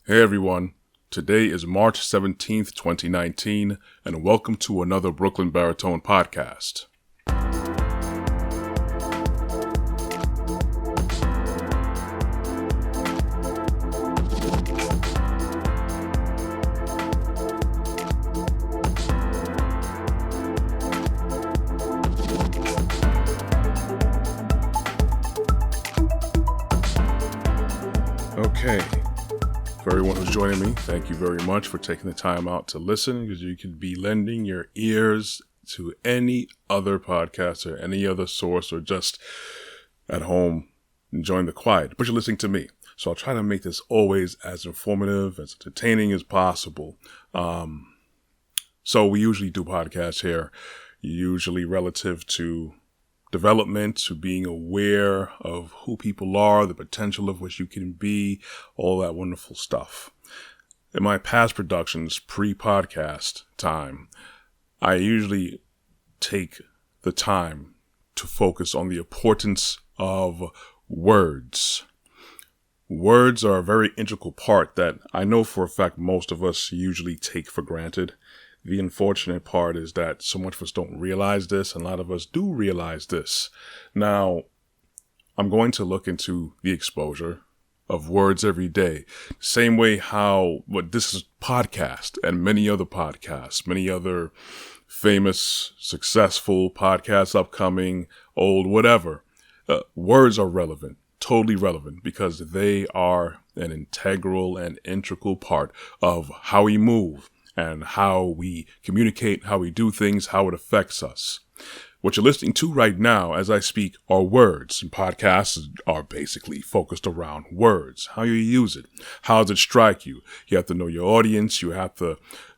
Hey everyone, today is March 17th, 2019, and welcome to another Brooklyn Baritone podcast. Okay. For everyone who's joining me, thank you very much for taking the time out to listen, because you could be lending your ears to any other podcast or any other source, or just at home enjoying the quiet, but you're listening to me. So I'll try to make this always as informative, as entertaining as possible. So we usually do podcasts here, usually relative to development, to being aware of who people are, the potential of which you can be, all that wonderful stuff. In my past productions, pre-podcast time, I usually take the time to focus on the importance of words. Words are a very integral part that I know for a fact most of us usually take for granted. The unfortunate part is that so much of us don't realize this, and a lot of us do realize this. Now, I'm going to look into the exposure of words every day. Same way this is podcast and many other podcasts, many other famous, successful podcasts, upcoming, old, whatever. Words are relevant, totally relevant, because they are an integral and integral part of how we move, and how we communicate, how we do things, how it affects us. What you're listening to right now as I speak are words, and podcasts are basically focused around words, how you use it, how does it strike you. You have to know your audience, you have to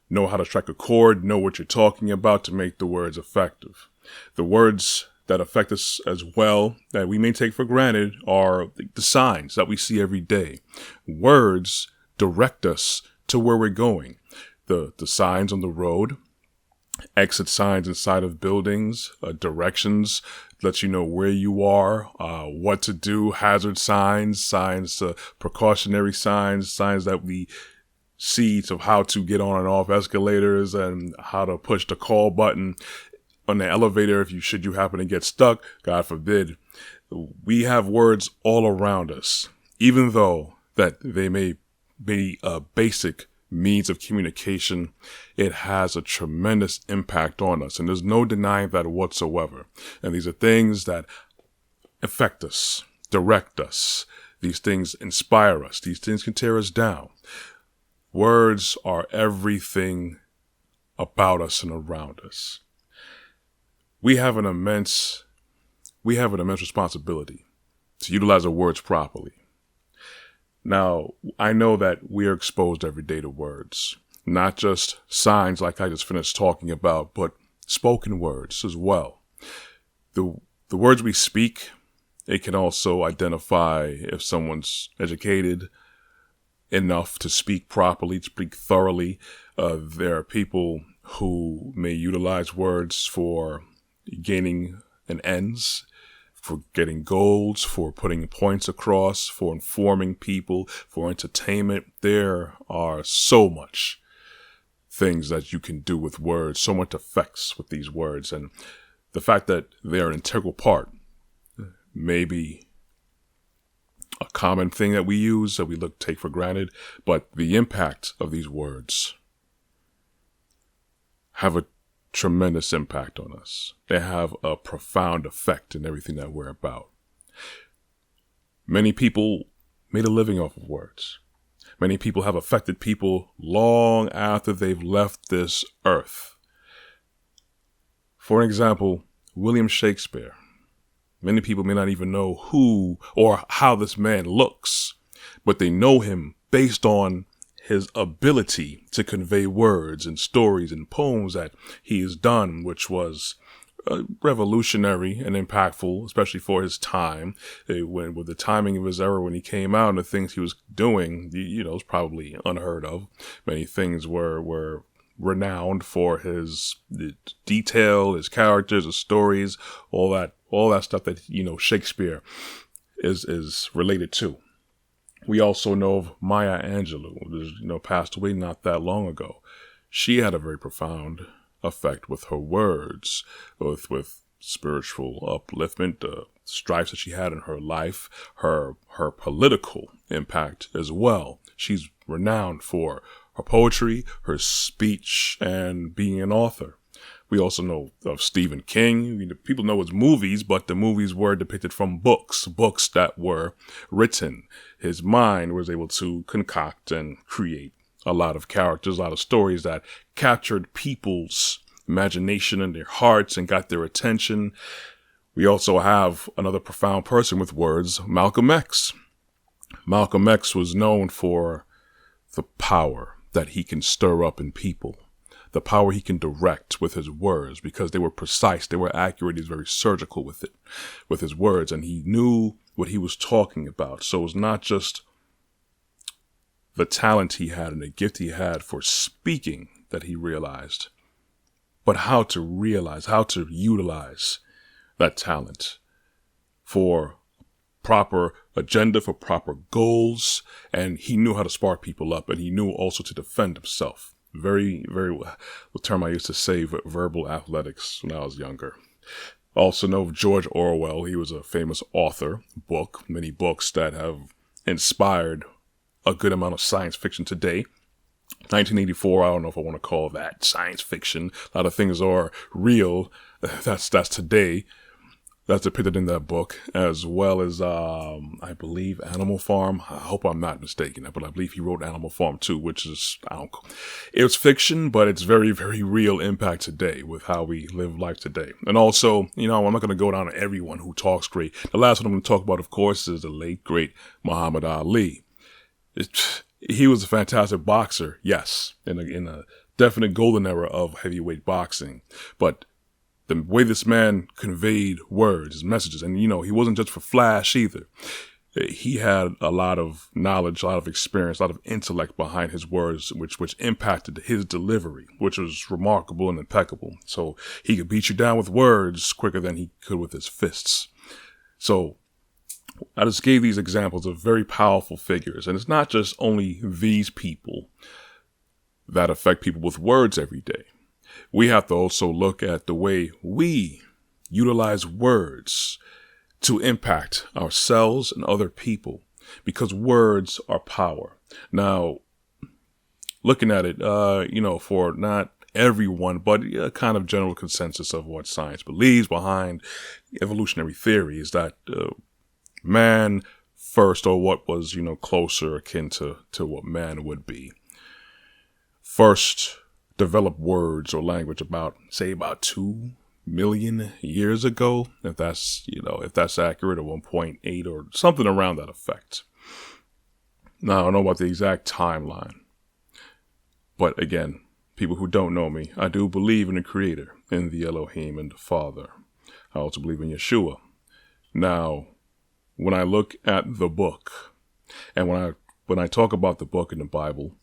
know how to strike a chord, know what you're talking about to make the words effective. The words that affect us as well, that we may take for granted, are the signs that we see every day. Words direct us to where we're going. The signs on the road, exit signs inside of buildings, directions, let you know where you are, what to do, hazard signs, precautionary signs that we see of how to get on and off escalators and how to push the call button on the elevator should you happen to get stuck, God forbid. We have words all around us, even though that they may be a basic means of communication. It has a tremendous impact on us, and there's no denying that whatsoever. And these are things that affect us, direct us. These things inspire us. These things can tear us down. Words are everything about us and around us. We have an immense responsibility to utilize our words properly. Now, I know that we are exposed every day to words, not just signs like I just finished talking about, but spoken words as well. The words we speak, it can also identify if someone's educated enough to speak properly, to speak thoroughly. There are people who may utilize words for gaining an ends, for getting goals, for putting points across, for informing people, for entertainment. There are so much things that you can do with words, so much effects with these words. And the fact that they're an integral part may be a common thing that we use, that we take for granted, but the impact of these words have a tremendous impact on us. They have a profound effect in everything that we're about. Many people made a living off of words. Many people have affected people long after they've left this earth. For example, William Shakespeare. Many people may not even know who or how this man looks, but they know him based on his ability to convey words and stories and poems that he has done, which was revolutionary and impactful, especially for his time. With the timing of his era when he came out and the things he was doing, it was probably unheard of. Many things were renowned for his detail, his characters, his stories, all that stuff that Shakespeare is related to. We also know of Maya Angelou, who passed away not that long ago. She had a very profound effect with her words, with spiritual upliftment, the stripes that she had in her life, her political impact as well. She's renowned for her poetry, her speech, and being an author. We also know of Stephen King. People know his movies, but the movies were depicted from books that were written. His mind was able to concoct and create a lot of characters, a lot of stories that captured people's imagination and their hearts and got their attention. We also have another profound person with words, Malcolm X. Malcolm X was known for the power that he can stir up in people, the power he can direct with his words, because they were precise, they were accurate, he was very surgical with it, with his words, and he knew what he was talking about. So it was not just the talent he had and the gift he had for speaking that he realized, but how to utilize that talent for proper agenda, for proper goals, and he knew how to spark people up, and he knew also to defend himself. Very, very, the term I used to say, verbal athletics when I was younger. Also know of George Orwell. He was a famous author, many books that have inspired a good amount of science fiction today. 1984, I don't know if I want to call that science fiction. A lot of things are real. That's today. That's depicted in that book, as well as, I believe, Animal Farm. I hope I'm not mistaken, but I believe he wrote Animal Farm too, which is, it's fiction, but it's very, very real impact today with how we live life today. And also, I'm not going to go down to everyone who talks great. The last one I'm going to talk about, of course, is the late, great Muhammad Ali. He was a fantastic boxer, yes, in a definite golden era of heavyweight boxing, but the way this man conveyed words, his messages, and he wasn't just for flash either. He had a lot of knowledge, a lot of experience, a lot of intellect behind his words, which impacted his delivery, which was remarkable and impeccable. So he could beat you down with words quicker than he could with his fists. So I just gave these examples of very powerful figures, and it's not just only these people that affect people with words every day. We have to also look at the way we utilize words to impact ourselves and other people, because words are power. Now, looking at it, for not everyone, but a kind of general consensus of what science believes behind evolutionary theory is that man first, or what was, closer akin to what man would be, first developed words or language about 2 million years ago, if that's accurate, or 1.8 or something around that effect. Now, I don't know about the exact timeline, but again, people who don't know me, I do believe in the Creator, in the Elohim and the Father. I also believe in Yeshua. Now, when I look at the book, and when I talk about the book in the Bible,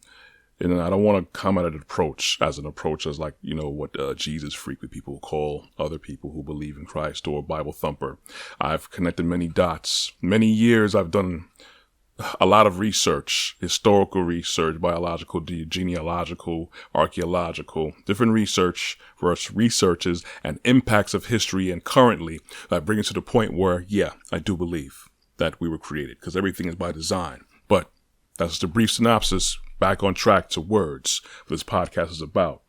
and I don't want to come at an approach as like, what Jesus frequent people call other people who believe in Christ or Bible thumper. I've connected many dots. Many years I've done a lot of research, historical research, biological, genealogical, archaeological, different researches and impacts of history. And currently I bring it to the point where, I do believe that we were created, because everything is by design. But that's just a brief synopsis. Back on track to words, what this podcast is about.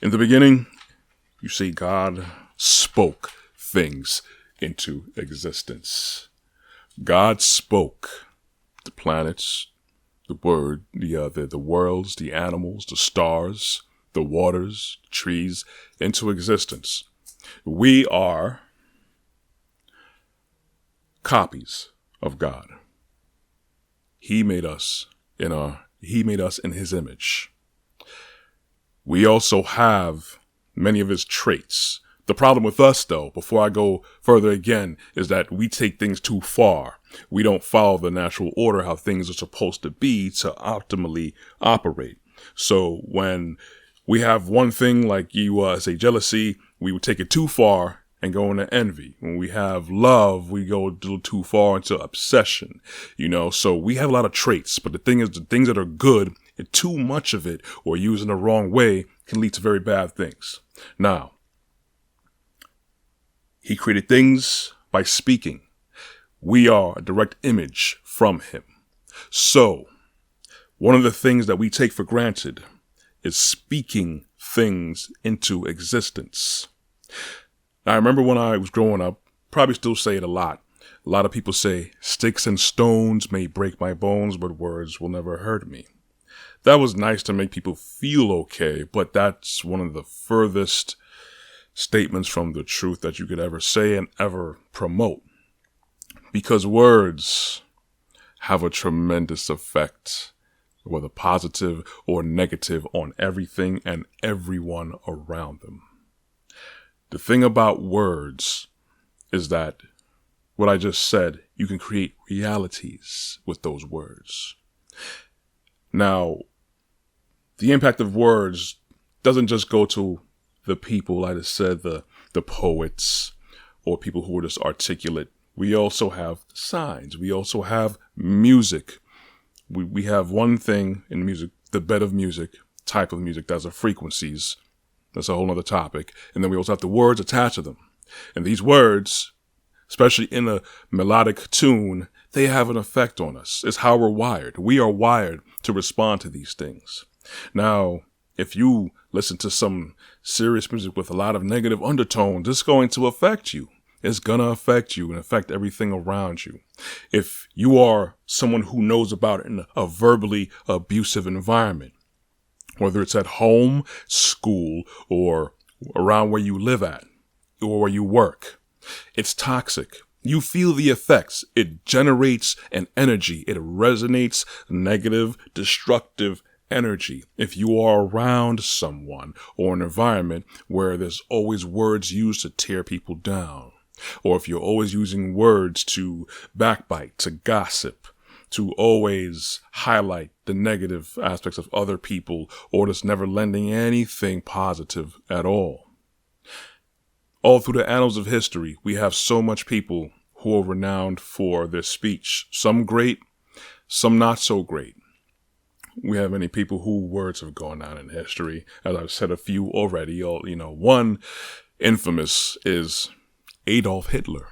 In the beginning, you see God spoke things into existence. God spoke the planets, the worlds, the animals, the stars, the waters, trees into existence. We are copies of God. He made us in his image. We also have many of his traits. The problem with us, though, before I go further again, is that we take things too far. We don't follow the natural order, how things are supposed to be to optimally operate. So when we have one thing like you say jealousy, we would take it too far and go into envy. When we have love, we go a little too far into obsession, so we have a lot of traits, but the thing is, the things that are good, too much of it or used in the wrong way can lead to very bad things. Now, he created things by speaking. We are a direct image from him. So, one of the things that we take for granted is speaking things into existence. Now, I remember when I was growing up, probably still say it a lot. A lot of people say, sticks and stones may break my bones, but words will never hurt me. That was nice to make people feel okay, but that's one of the furthest statements from the truth that you could ever say and ever promote. Because words have a tremendous effect, whether positive or negative, on everything and everyone around them. The thing about words is that what I just said, you can create realities with those words. Now, the impact of words doesn't just go to the people, like I said, the poets or people who are just articulate. We also have signs. We also have music. We have one thing in music, the bed of music, type of music, that's the frequencies. That's a whole other topic. And then we also have the words attached to them. And these words, especially in a melodic tune, they have an effect on us. It's how we're wired. We are wired to respond to these things. Now, if you listen to some serious music with a lot of negative undertones, it's going to affect you. It's going to affect you and affect everything around you. If you are someone who knows about it in a verbally abusive environment, whether it's at home, school, or around where you live at, or where you work, it's toxic. You feel the effects. It generates an energy. It resonates negative, destructive energy. If you are around someone or an environment where there's always words used to tear people down, or if you're always using words to backbite, to gossip, to always highlight the negative aspects of other people, or just never lending anything positive at all. All through the annals of history, we have so much people who are renowned for their speech. Some great, some not so great. We have many people whose words have gone down in history. As I've said a few already, one infamous is Adolf Hitler.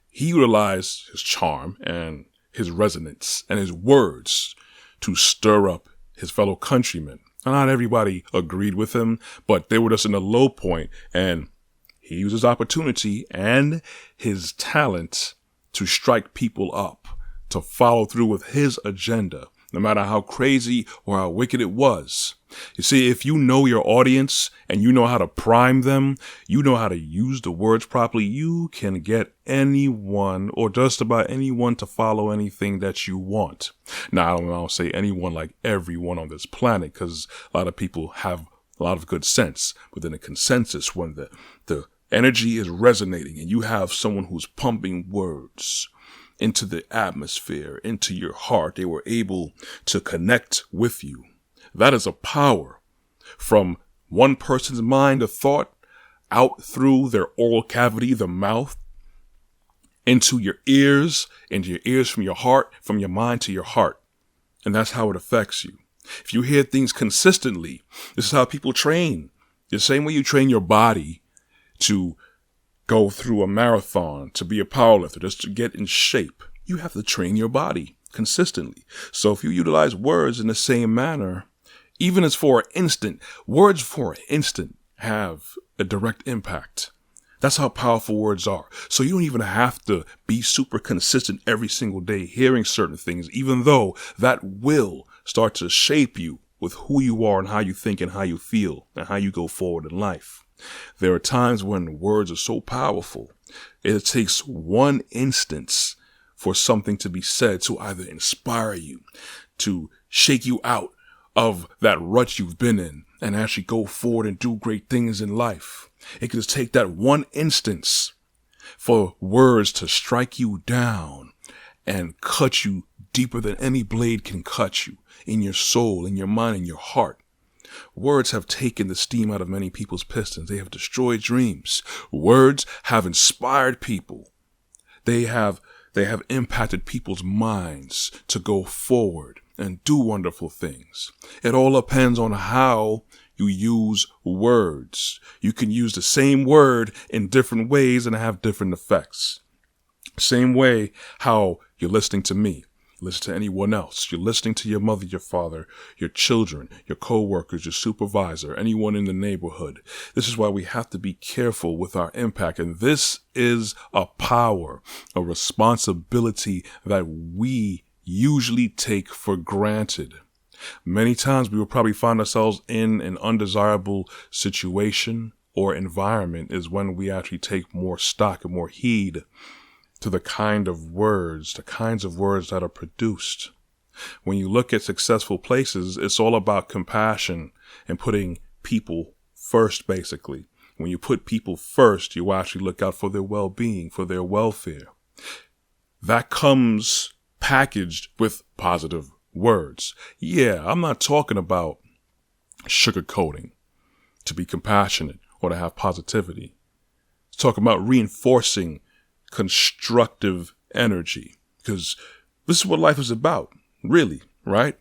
He utilized his charm and his resonance and his words to stir up his fellow countrymen. Not everybody agreed with him, but they were just in a low point, and he used his opportunity and his talent to strike people up, to follow through with his agenda, no matter how crazy or how wicked it was. You see, if you know your audience and you know how to prime them, you know how to use the words properly, you can get anyone or just about anyone to follow anything that you want. Now, I don't say anyone like everyone on this planet, because a lot of people have a lot of good sense, but then a consensus when the energy is resonating and you have someone who's pumping words into the atmosphere, into your heart, they were able to connect with you. That is a power from one person's mind, a thought, out through their oral cavity, the mouth, into your ears from your heart, from your mind to your heart. And that's how it affects you. If you hear things consistently, this is how people train. The same way you train your body to go through a marathon, to be a powerlifter, just to get in shape. You have to train your body consistently. So if you utilize words in the same manner, even as for an instant, words for an instant have a direct impact. That's how powerful words are. So you don't even have to be super consistent every single day hearing certain things, even though that will start to shape you with who you are and how you think and how you feel and how you go forward in life. There are times when words are so powerful, it takes one instance for something to be said to either inspire you, to shake you out of that rut you've been in and actually go forward and do great things in life. It can just take that one instance for words to strike you down and cut you deeper than any blade can cut you, in your soul, in your mind, in your heart. Words have taken the steam out of many people's pistons. They have destroyed dreams. Words have inspired people. They have impacted people's minds to go forward and do wonderful things. It all depends on how you use words. You can use the same word in different ways and have different effects. Same way how you're listening to me, listen to anyone else. You're listening to your mother, your father, your children, your co-workers, your supervisor, anyone in the neighborhood. This is why we have to be careful with our impact. And this is a power, a responsibility that we usually take for granted. Many times we will probably find ourselves in an undesirable situation or environment is when we actually take more stock and more heed to the kinds of words that are produced. When you look at successful places, it's all about compassion and putting people first, basically. When you put people first, you actually look out for their well-being, for their welfare. That comes packaged with positive words. Yeah, I'm not talking about sugarcoating to be compassionate or to have positivity. It's talking about reinforcing constructive energy, because this is what life is about, really, right?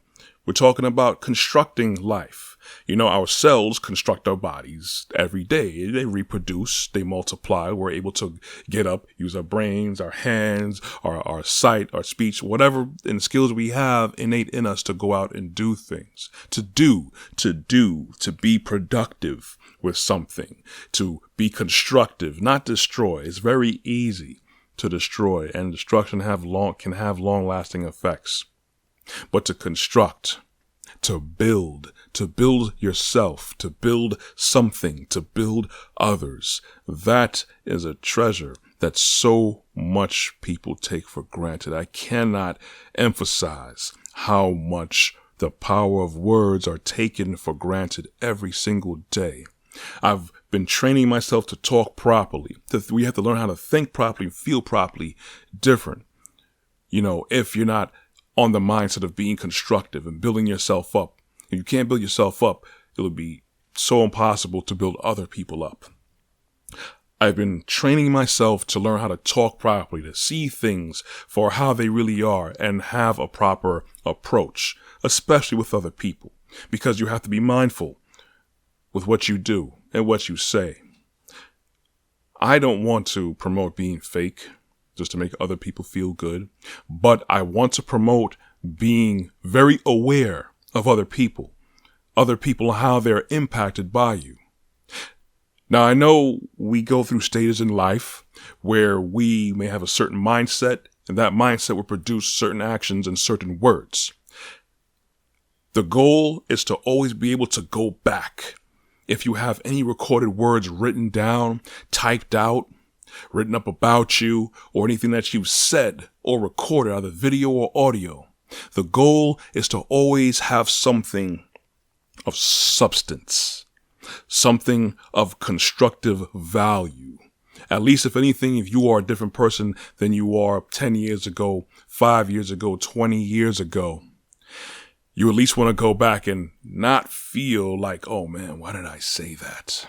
We're talking about constructing life. You know, our cells construct our bodies every day. They reproduce, they multiply. We're able to get up, use our brains, our hands, our sight, our speech, whatever and skills we have innate in us to go out and do things, to be productive with something, to be constructive, not destroy. It's very easy to destroy, and destruction can have long-lasting effects. But to construct, to build yourself, to build something, to build others, that is a treasure that so much people take for granted. I cannot emphasize how much the power of words are taken for granted every single day. I've been training myself to talk properly. We have to learn how to think properly, feel properly, different. You know, if you're not on the mindset of being constructive and building yourself up, if you can't build yourself up, it'll be so impossible to build other people up. I've been training myself to learn how to talk properly, to see things for how they really are and have a proper approach, especially with other people, because you have to be mindful with what you do and what you say. I don't want to promote being fake just to make other people feel good, but I want to promote being very aware of other people and how they're impacted by you. Now, I know we go through stages in life where we may have a certain mindset, and that mindset will produce certain actions and certain words. The goal is to always be able to go back. If you have any recorded words written down, typed out, written up about you, or anything that you've said or recorded, either video or audio, the goal is to always have something of substance, something of constructive value. At least, if anything, if you are a different person than you are 10 years ago, 5 years ago, 20 years ago, you at least want to go back and not feel like, oh man, why did I say that?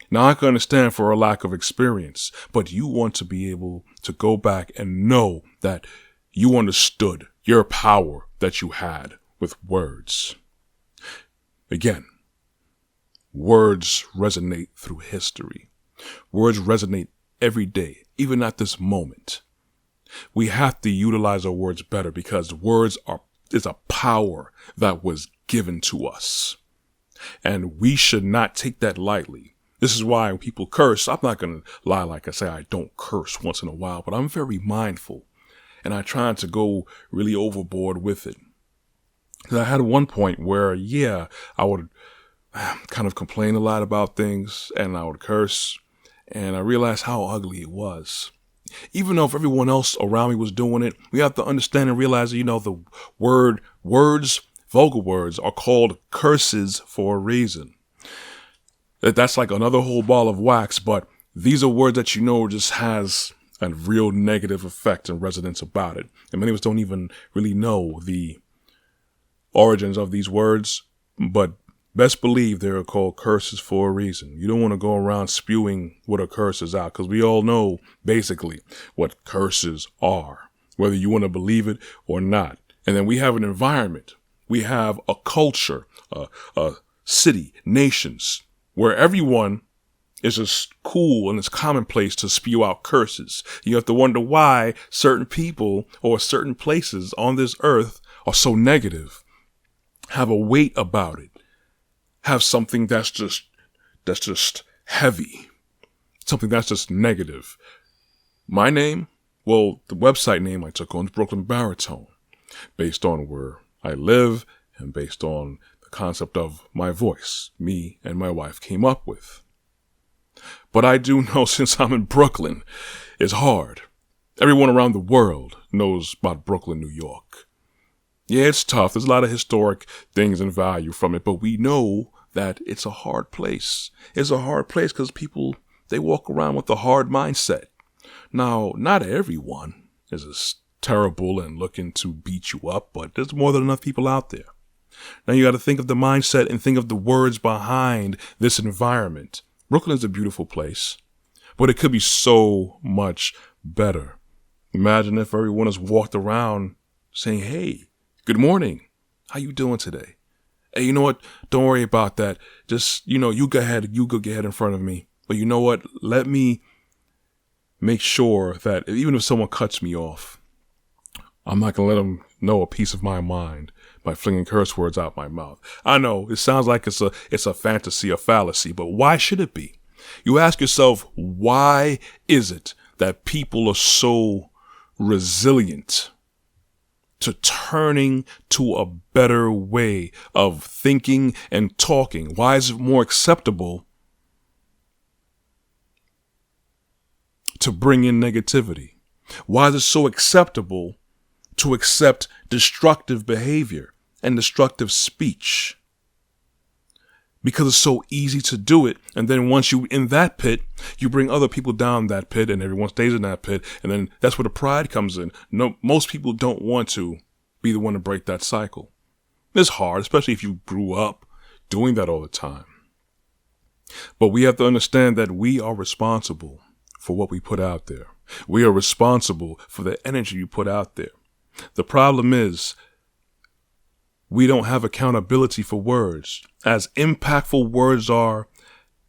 Now, I can understand for a lack of experience, but you want to be able to go back and know that you understood your power that you had with words. Again, words resonate through history. Words resonate every day, even at this moment. We have to utilize our words better because words is a power that was given to us. And we should not take that lightly. This is why when people curse, I'm not going to lie like I say I don't curse once in a while, but I'm very mindful. And I try to go really overboard with it. I had one point where, I would kind of complain a lot about things and I would curse. And I realized how ugly it was. Even though if everyone else around me was doing it, we have to understand and realize that, the words, vulgar words are called curses for a reason. That's like another whole ball of wax, but these are words that just has a real negative effect and resonance about it. And many of us don't even really know the origins of these words, but Best believe they are called curses for a reason. You don't want to go around spewing what a curse is out, because we all know basically what curses are, whether you want to believe it or not. And then we have an environment. We have a culture, a city, nations, where everyone is just cool and it's commonplace to spew out curses. You have to wonder why certain people or certain places on this earth are so negative, have a weight about it, have something that's just heavy, something that's just negative. My name, well, the website name I took on is Brooklyn Baritone, based on where I live and based on the concept of my voice, me and my wife came up with. But I do know, since I'm in Brooklyn, it's hard. Everyone around the world knows about Brooklyn, New York. Yeah, it's tough. There's a lot of historic things and value from it, but we know that it's a hard place. It's a hard place because people, they walk around with a hard mindset. Now, not everyone is as terrible and looking to beat you up, but there's more than enough people out there. Now you got to think of the mindset and think of the words behind this environment. Brooklyn is a beautiful place, but it could be so much better. Imagine if everyone has walked around saying, hey, good morning. How you doing today? Hey, you know what? Don't worry about that. Just, you go ahead in front of me. But you know what? Let me make sure that even if someone cuts me off, I'm not going to let them know a piece of my mind by flinging curse words out my mouth. I know it sounds like it's a fantasy, a fallacy, but why should it be? You ask yourself, why is it that people are so resilient to turning to a better way of thinking and talking? Why is it more acceptable to bring in negativity? Why is it so acceptable to accept destructive behavior and destructive speech? Because it's so easy to do it. And then once you're in that pit, you bring other people down that pit and everyone stays in that pit. And then that's where the pride comes in. No, most people don't want to be the one to break that cycle. It's hard, especially if you grew up doing that all the time. But we have to understand that we are responsible for what we put out there. We are responsible for the energy you put out there. The problem is, we don't have accountability for words. As impactful words are,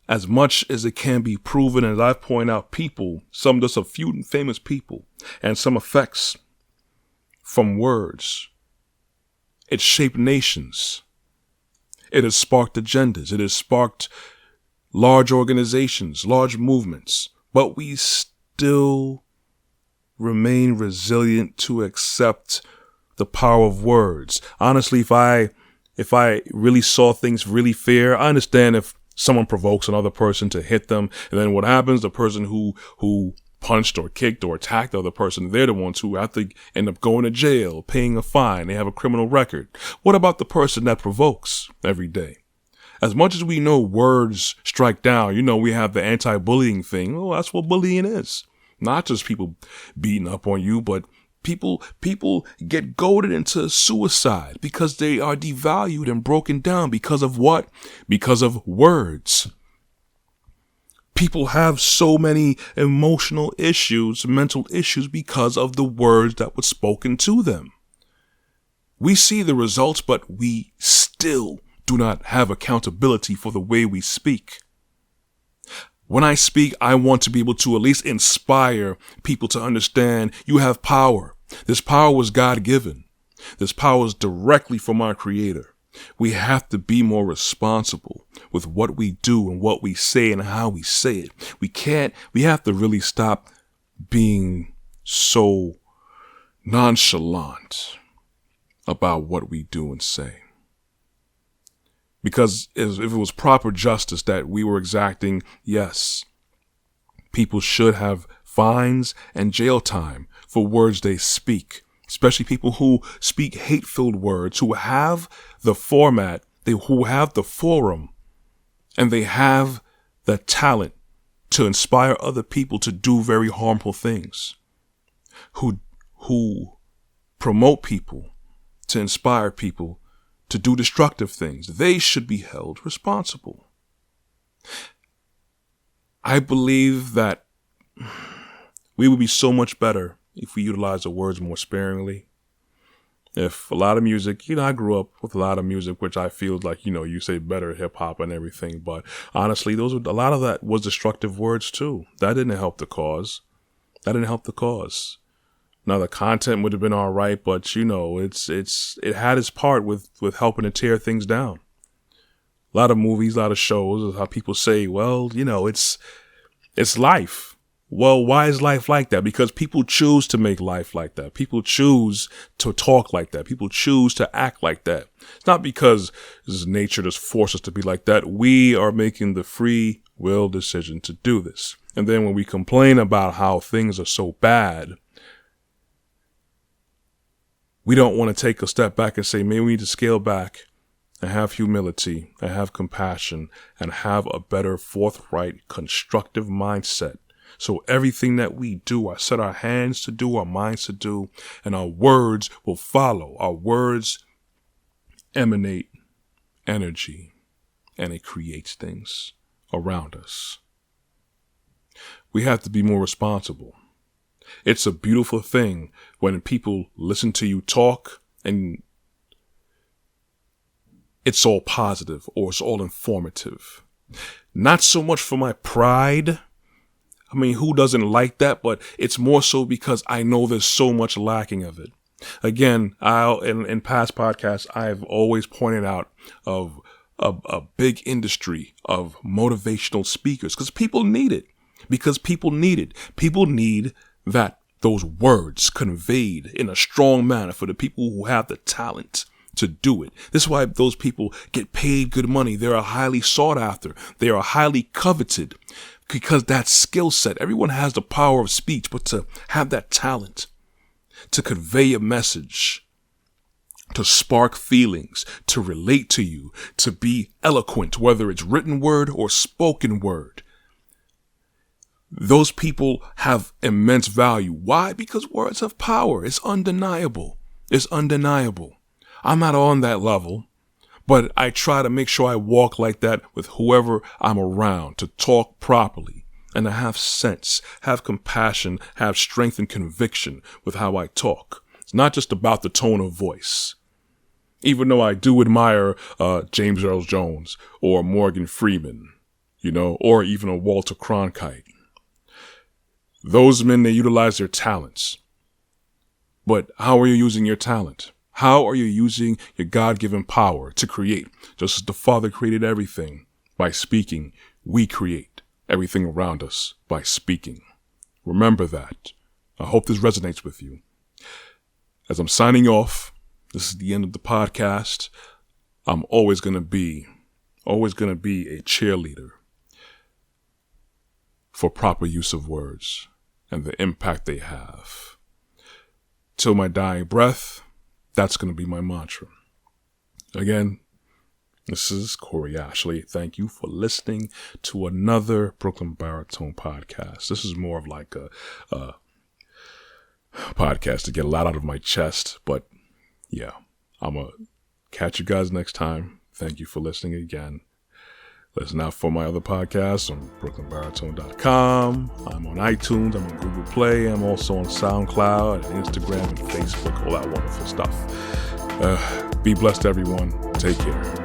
as much as it can be proven, as I've pointed out, just a few famous people, and some effects from words. It shaped nations. It has sparked agendas. It has sparked large organizations, large movements. But we still remain resilient to accept the power of words. Honestly, if I really saw things really fair, I understand if someone provokes another person to hit them, and then what happens, the person who punched or kicked or attacked the other person, they're the ones who have to end up going to jail, paying a fine, they have a criminal record. What about the person that provokes every day? As much as we know words strike down, we have the anti-bullying thing. Oh, that's what bullying is. Not just people beating up on you, but people get goaded into suicide because they are devalued and broken down because of what? Because of words. People have so many emotional issues, mental issues because of the words that were spoken to them. We see the results, but we still do not have accountability for the way we speak. When I speak, I want to be able to at least inspire people to understand you have power. This power was God-given. This power is directly from our Creator. We have to be more responsible with what we do and what we say and how we say it. We have to really stop being so nonchalant about what we do and say. Because if it was proper justice that we were exacting, yes, people should have fines and jail time for words they speak, especially people who speak hate-filled words, who have the format, who have the forum, and they have the talent to inspire other people to do very harmful things, who promote people to inspire people to do destructive things. They should be held responsible. I believe that we would be so much better if we utilize the words more sparingly. If a lot of music, I grew up with a lot of music, which I feel like, you say better hip hop and everything. But honestly, a lot of that was destructive words too. That didn't help the cause. Now the content would have been all right, but it had its part with helping to tear things down. A lot of movies, a lot of shows, how people say, well, it's life. Well, why is life like that? Because people choose to make life like that. People choose to talk like that. People choose to act like that. It's not because nature just forces us to be like that. We are making the free will decision to do this. And then when we complain about how things are so bad, we don't want to take a step back and say, maybe we need to scale back and have humility and have compassion and have a better, forthright, constructive mindset. So everything that we do, I set our hands to do, our minds to do, and our words will follow. Our words emanate energy, and it creates things around us. We have to be more responsible. It's a beautiful thing when people listen to you talk and it's all positive or it's all informative. Not so much for my pride. I mean, who doesn't like that? But it's more so because I know there's so much lacking of it. Again, in past podcasts, I've always pointed out of a big industry of motivational speakers because people need it. People need those words conveyed in a strong manner for the people who have the talent to do it. This is why those people get paid good money. They are highly sought after. They are highly coveted. Because that skill set, everyone has the power of speech, but to have that talent, to convey a message, to spark feelings, to relate to you, to be eloquent, whether it's written word or spoken word. Those people have immense value. Why? Because words have power. It's undeniable. I'm not on that level. But I try to make sure I walk like that with whoever I'm around, to talk properly and to have sense, have compassion, have strength and conviction with how I talk. It's not just about the tone of voice. Even though I do admire James Earl Jones or Morgan Freeman, or even a Walter Cronkite. Those men, they utilize their talents. But how are you using your talent? How are you using your God-given power to create? Just as the Father created everything by speaking, we create everything around us by speaking. Remember that. I hope this resonates with you. As I'm signing off, this is the end of the podcast. I'm always going to be a cheerleader for proper use of words and the impact they have. Till my dying breath, that's going to be my mantra. Again, this is Corey Ashley. Thank you for listening to another Brooklyn Baritone podcast. This is more of like a podcast to get a lot out of my chest. But yeah, I'm going to catch you guys next time. Thank you for listening again. Listen out for my other podcasts on brooklynbaritone.com. I'm on iTunes. I'm on Google Play. I'm also on SoundCloud and Instagram and Facebook. All that wonderful stuff. Be blessed, everyone. Take care.